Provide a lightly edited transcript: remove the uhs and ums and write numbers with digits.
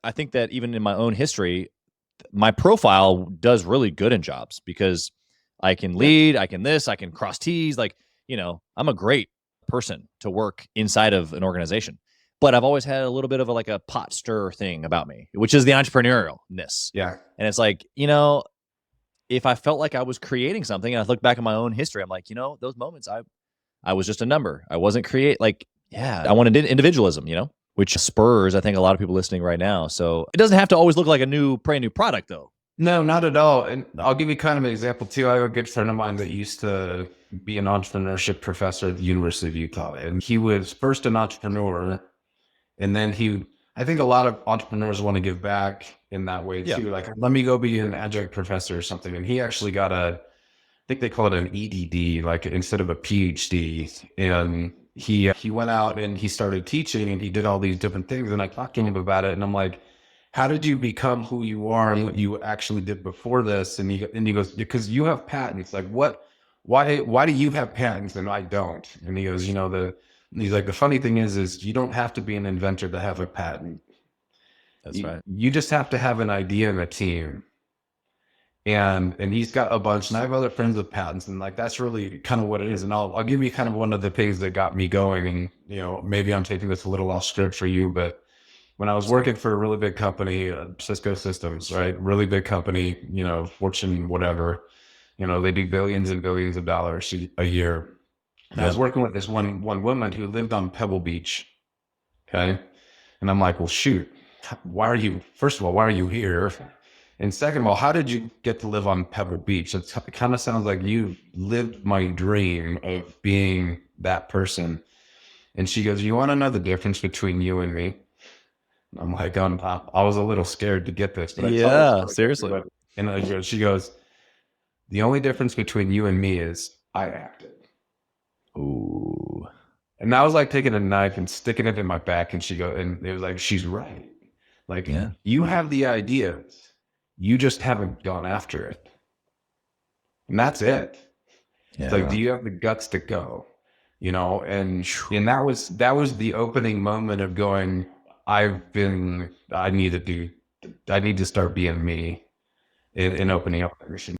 I think that even in my own history, my profile does really good in jobs because I can Yeah. lead, I can this, I can cross T's. Like, I'm a great person to work inside of an organization. But I've always had a little bit of like a pot stir thing about me, which is the entrepreneurialness. Yeah. And it's like, if I felt like I was creating something and I look back at my own history, I'm like, those moments I was just a number. I wasn't I wanted individualism, which spurs, I think, a lot of people listening right now. So it doesn't have to always look like a brand new product though. No, not at all. And I'll give you kind of an example too. I have a good friend of mine that used to be an entrepreneurship professor at the University of Utah. And he was first an entrepreneur. And then I think a lot of entrepreneurs want to give back in that way too. Yeah. Like, let me go be an adjunct professor or something. And he actually got I think they call it an EDD, like instead of a PhD. And he went out and he started teaching and he did all these different things. And I talked to him about it. And I'm like, how did you become who you are and what you actually did before this? And he goes, because you have patents. Like, why do you have patents and I don't? And he goes, he's like, the funny thing is you don't have to be an inventor to have a patent. That's right. You just have to have an idea and a team. And he's got a bunch, and I have other friends with patents, and like that's really kind of what it is. And I'll give you kind of one of the things that got me going. And maybe I'm taking this a little off script for you, but when I was working for a really big company, Cisco Systems, right? Really big company, Fortune, whatever. They do billions and billions of dollars a year. And I was working with this one woman who lived on Pebble Beach. Okay. And I'm like, well, shoot, first of all, why are you here? And second of all, how did you get to live on Pebble Beach? It kind of sounds like you lived my dream of being that person. And she goes, you want to know the difference between you and me? I'm like, I was a little scared to get this. But seriously. And she goes, the only difference between you and me is I acted. Ooh. And I was like taking a knife and sticking it in my back. And it was like, she's right. Like, you have the ideas. You just haven't gone after it. And that's it. Yeah. It's like, do you have the guts to go? And that was the opening moment of going, I need to start being me and opening up everything.